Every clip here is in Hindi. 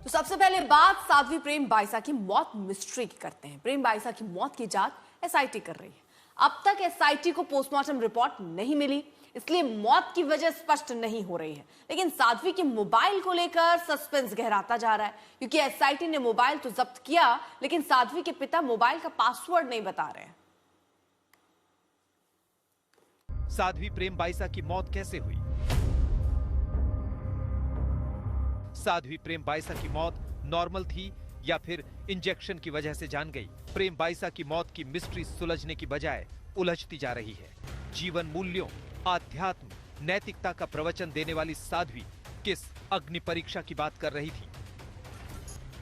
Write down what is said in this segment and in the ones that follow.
तो सबसे पहले बात साध्वी प्रेम बाइसा की मौत मिस्ट्री की करते हैं। प्रेम बाइसा की मौत की जांच एसआईटी कर रही है। अब तक एसआईटी को पोस्टमार्टम रिपोर्ट नहीं मिली, इसलिए मौत की वजह स्पष्ट नहीं हो रही है। लेकिन साध्वी के मोबाइल को लेकर सस्पेंस गहराता जा रहा है, क्योंकि एसआईटी ने मोबाइल तो जब्त किया, लेकिन साध्वी के पिता मोबाइल का पासवर्ड नहीं बता रहे हैं। साध्वी प्रेम बाइसा की मौत कैसे हुई? साध्वी प्रेम बाइसा की मौत नॉर्मल थी या फिर इंजेक्शन की वजह से जान गई? प्रेम बाइसा की मौत की मिस्ट्री सुलझने की बजाय उलझती जा रही है। जीवन मूल्यों, आध्यात्म, नैतिकता का प्रवचन देने वाली साध्वी किस अग्नि परीक्षा की बात कर रही थी?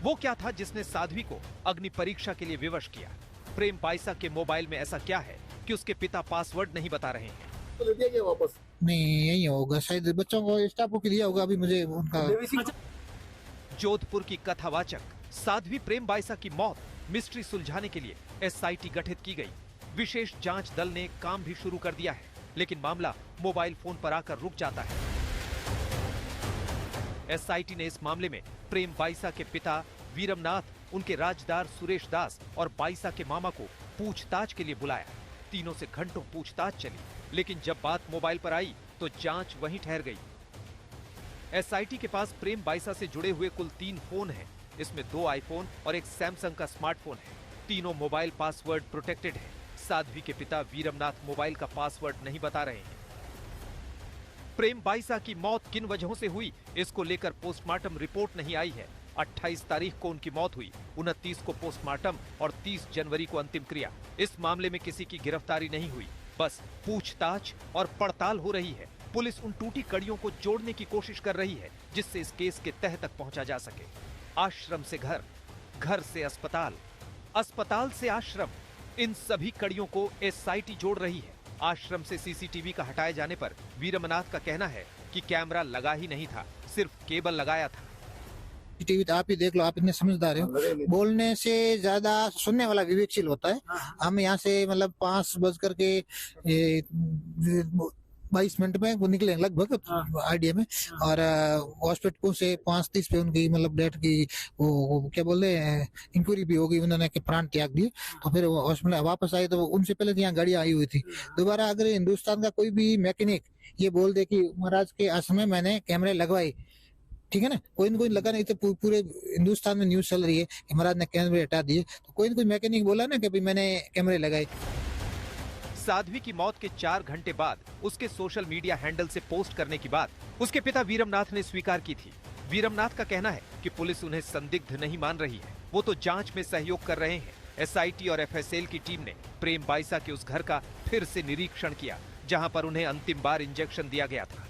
वो क्या था जिसने साध्वी को अग्नि परीक्षा के लिए विवश किया? प्रेम बाइसा के मोबाइल में ऐसा क्या है कि उसके पिता पासवर्ड नहीं बता रहे हैं? तो ले दिया गया वापस? नहीं, यही होगा शायद, बच्चों को स्टाफ को दिया होगा। अभी मुझे उनका जोधपुर की कथावाचक साध्वी प्रेम बाइसा की मौत मिस्ट्री सुलझाने के लिए एसआईटी गठित की गई। विशेष जांच दल ने काम भी शुरू कर दिया है, लेकिन मामला मोबाइल फोन पर आकर रुक जाता है। एसआईटी ने इस मामले में प्रेम बाइसा के पिता वीरमनाथ, उनके राजदार सुरेश दास और बाइसा के मामा को पूछताछ के लिए बुलाया। तीनों से घंटों पूछताछ चली, लेकिन जब बात मोबाइल पर आई तो जांच वहीं ठहर गई। एसआईटी के पास प्रेम बाइसा से जुड़े हुए कुल 3 फोन हैं। इसमें 2 आईफोन और एक सैमसंग का स्मार्टफोन है। तीनों मोबाइल पासवर्ड प्रोटेक्टेड है। साध्वी के पिता वीरमनाथ मोबाइल का पासवर्ड नहीं बता रहे हैं। प्रेम बाइसा की मौत किन वजहों से हुई, इसको लेकर पोस्टमार्टम रिपोर्ट नहीं आई है। 28 तारीख को उनकी मौत हुई, 29 को पोस्टमार्टम और 30 जनवरी को अंतिम क्रिया। इस मामले में किसी की गिरफ्तारी नहीं हुई, बस पूछताछ और पड़ताल हो रही है। पुलिस उन टूटी कड़ियों को जोड़ने की कोशिश कर रही है जिससे इस केस के तह तक पहुंचा जा सके। आश्रम से घर, घर से अस्पताल, अस्पताल से आश्रम, इन सभी कड़ियों को एसआईटी जोड़ रही है। आश्रम से सीसीटीवी का हटाए जाने पर वीरमनाथ का कहना है कि कैमरा लगा ही नहीं था, सिर्फ केबल लगाया था। टीवी तो आप ही देख लो, आप इतने समझदार हो। बोलने से ज्यादा सुनने वाला विवेकशील होता है। हम यहाँ से मतलब 5:22 में वो निकले लगभग आईडिया में, और हॉस्पिटल से 5:30 पे उनकी मतलब डेथ की वो क्या बोलते हैं, इंक्वायरी भी होगी। उन्होंने के प्राण त्याग दिए। तो फिर हॉस्पिटल वापस आए तो उनसे पहले यहाँ गाड़ियां आई हुई थी। दोबारा अगर हिंदुस्तान का कोई भी मैकेनिक ये बोल दे कि महाराज के आश्रम में मैंने कैमरे लगवाए, ठीक है ना, कोई न कोई लगा नहीं तो पूरे हिंदुस्तान में न्यूज चल रही है कि महाराज ने कैमरे हटा दिए, तो कोई न कोई मैकेनिक बोला ना कि भाई मैंने कैमरे लगाए। साध्वी की मौत के 4 घंटे बाद उसके सोशल मीडिया हैंडल से पोस्ट करने की बात उसके पिता वीरमनाथ ने स्वीकार की थी। वीरमनाथ का कहना है कि पुलिस उन्हें संदिग्ध नहीं मान रही है, वो तो जांच में सहयोग कर रहे हैं। एसआईटी और एफएसएल की टीम ने प्रेम बाइसा के उस घर का फिर से निरीक्षण किया जहां पर उन्हें अंतिम बार इंजेक्शन दिया गया था।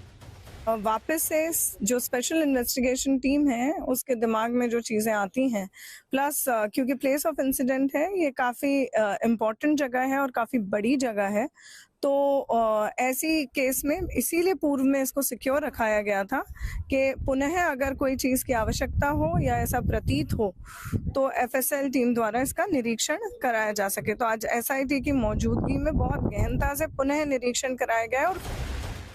वापस से जो स्पेशल इन्वेस्टिगेशन टीम है उसके दिमाग में जो चीजें आती हैं, प्लस क्योंकि प्लेस ऑफ इंसिडेंट है, ये काफी इम्पोर्टेंट जगह है और काफी बड़ी जगह है, तो ऐसी केस में इसीलिए पूर्व में इसको सिक्योर रखाया गया था कि पुनः अगर कोई चीज की आवश्यकता हो या ऐसा प्रतीत हो तो एफएसएल टीम द्वारा इसका निरीक्षण कराया जा सके। तो आज एसआईटी की मौजूदगी में बहुत गहनता से पुनः निरीक्षण कराया गया। और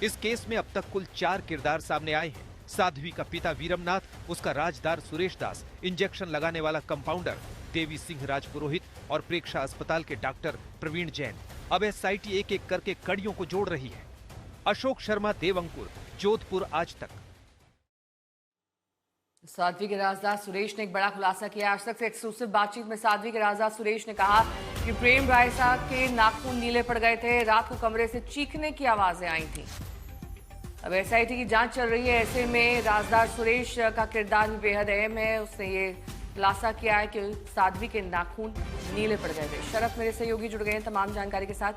इस केस में अब तक कुल 4 किरदार सामने आए हैं। साध्वी का पिता वीरमनाथ, उसका राजदार सुरेश दास, इंजेक्शन लगाने वाला कंपाउंडर देवी सिंह राजपुरोहित और प्रेक्षा अस्पताल के डॉक्टर प्रवीण जैन। अब एसआईटी एक एक करके कड़ियों को जोड़ रही है। अशोक शर्मा, देवंकुर, जोधपुर आज तक। साध्वी के राजदार सुरेश ने एक बड़ा खुलासा किया। आज तक से एक्सक्लूसिव बातचीत में साध्वी के राजदार सुरेश ने कहा कि प्रेम बाइसा के नाखून नीले पड़ गए थे, रात को कमरे से चीखने की आवाजें आई थी। अब एसआईटी की जांच चल रही है, ऐसे में राजदार सुरेश का किरदार भी बेहद अहम है। उसने ये खुलासा किया है कि साध्वी के नाखून नीले पड़ गए थे। शरद मेरे सहयोगी जुड़ गए हैं तमाम जानकारी के साथ।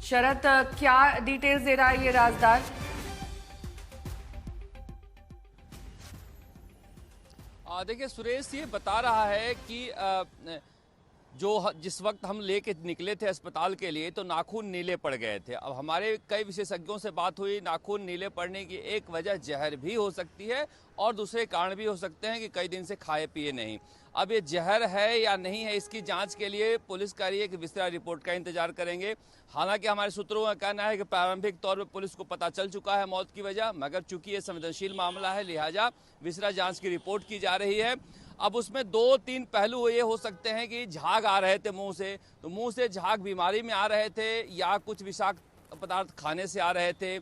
शरद, क्या डिटेल्स दे रहा है ये राजदार? देखिए सुरेश, ये बता रहा है कि जिस वक्त हम लेके निकले थे अस्पताल के लिए तो नाखून नीले पड़ गए थे। अब हमारे कई विशेषज्ञों से बात हुई, नाखून नीले पड़ने की एक वजह जहर भी हो सकती है और दूसरे कारण भी हो सकते हैं कि कई दिन से खाए पिए नहीं। अब ये जहर है या नहीं है, इसकी जांच के लिए पुलिस कह रही है कि विस्तृत रिपोर्ट का इंतजार करेंगे। हालांकि हमारे सूत्रों का कहना है कि प्रारंभिक तौर पर पुलिस को पता चल चुका है मौत की वजह, मगर चूंकि ये संवेदनशील मामला है लिहाजा विस्तृत जांच की रिपोर्ट की जा रही है। अब उसमें 2-3 पहलू ये हो सकते हैं कि झाग आ रहे थे मुंह से, तो मुंह से झाग बीमारी में आ रहे थे या कुछ विषाक्त पदार्थ खाने से आ रहे थे।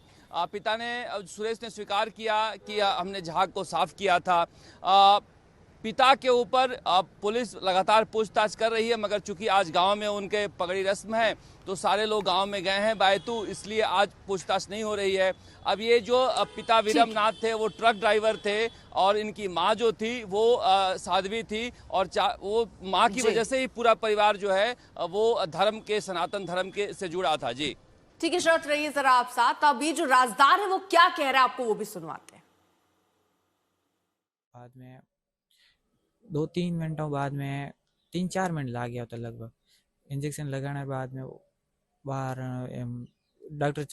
पिता ने, सुरेश ने स्वीकार किया कि हमने झाग को साफ किया था। पिता के ऊपर पुलिस लगातार पूछताछ कर रही है, मगर चूंकि आज गांव में उनके पगड़ी रस्म है तो सारे लोग गांव में गए हैं बायतू, इसलिए आज पूछताछ नहीं हो रही है। अब ये जो पिता वीरमनाथ थे वो ट्रक ड्राइवर थे और इनकी माँ जो थी वो साध्वी थी और वो माँ की वजह से ही पूरा परिवार जो है वो धर्म के, सनातन धर्म के से जुड़ा था। जी ठीक है, शरत रहिए जरा आप साथ। अब ये जो राजदार है वो क्या कह रहा है आपको वो भी सुनवाते हैं। बाद में 2-3 घंटों बाद में 3-4 मिनट लग गया था लगभग। इंजेक्शन लगाने के बाद में बाहर डॉक्टर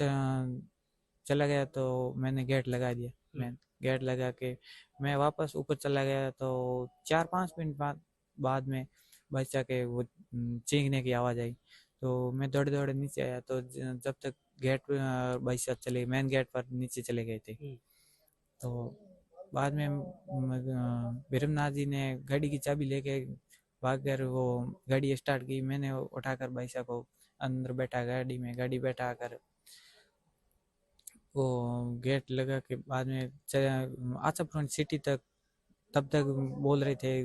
चला गया तो मैंने गेट लगा दिया। मैं गेट लगा के मैं वापस ऊपर चला गया तो 4-5 मिनट बाद में बच्चा के वो चीखने की आवाज़ आई तो मैं दौड़े दौड़े नीचे आया। तो जब तक गेट बच्चा चले, मेन गेट पर नीचे चले गए थे। तो बाद में वीरमनाथ जी ने गाड़ी की चाबी लेके भाग कर वो गाड़ी स्टार्ट की। मैंने उठाकर भाईसा को अंदर बैठा गाड़ी में, गाड़ी बैठा कर वो गेट लगा के बाद में आशापुर सिटी तक तब तक बोल रहे थे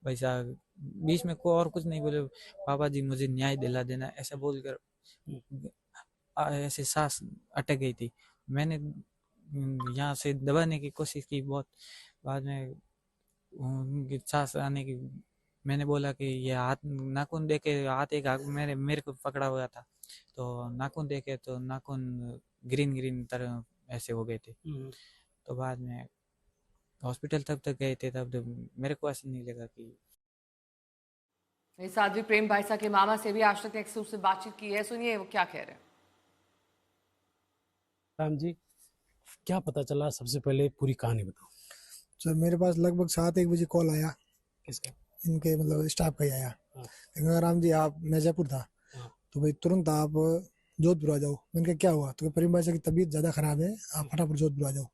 भाईसा, बीच में को और कुछ नहीं बोले, पापा जी मुझे न्याय दिला देना, ऐसा बोलकर ऐसे सांस अटक गई थी। मैंने यहाँ से दबाने की कोशिश की बहुत, बाद में उनकी सांस आने की मैंने बोला कि ये हाथ नाखून देके, हाथ एक मेरे को पकड़ा हुआ था तो नाखून देखे तो नाखून ग्रीन तरह ऐसे हो गए थे। तो बाद में हॉस्पिटल तब तक गए थे, तब मेरे को ऐसा नहीं लगा कि साध्वी प्रेम भाईसा के मामा से भी आश्रित ने एक्सक्लूसिव बातचीत की है। सुनिए वो क्या कह रहे हैं। राम जी, क्या पता चला, सबसे पहले पूरी कहानी बताओ। सर मेरे पास लगभग 7-1 बजे कॉल आया। किसका? इनके मतलब स्टाफ का ही आया। राम जी आप, मैं जयपुर था तो भाई तुरंत आप जोधपुर आ जाओ। मैंने कहा क्या हुआ? तो प्रेम भाई की तबीयत ज़्यादा खराब है, आप फटाफट जोधपुर आ जाओ।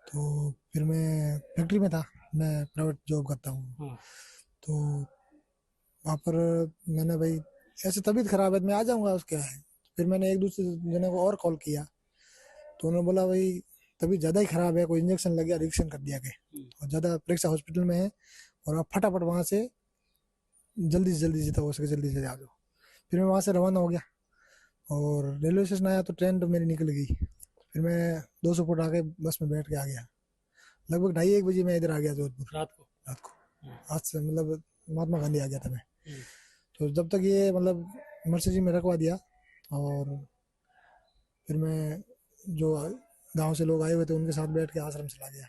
तो फिर मैं फैक्ट्री में था, मैं प्राइवेट जॉब करता हूँ। तो वहाँ पर मैंने भाई ऐसे तबीयत खराब है मैं आ जाऊँगा, उसके है। फिर मैंने एक दूसरे जने को और कॉल किया तो उन्होंने बोला भाई तबीयत ज़्यादा ही खराब है, कोई इंजेक्शन लग गया, रिएक्शन कर दिया गया और ज़्यादा परीक्षा हॉस्पिटल में है और आप फटाफट वहाँ से जल्दी से जल्दी जितना हो सके जल्दी से आ जाओ। फिर मैं वहाँ से रवाना हो गया और रेलवे स्टेशन आया तो ट्रेन तो मेरी निकल गई। फिर मैं 200 फुट आके बस में बैठ के आ गया। लगभग 2:30-1 बजे मैं इधर आ गया जोधपुर रात को। आज से मतलब महात्मा गांधी आ गया था मैं। तो जब तक ये मतलब इमरजेंसी में रखवा दिया और फिर मैं जो गांव से लोग आए हुए थे उनके साथ बैठ के आश्रम चला गया।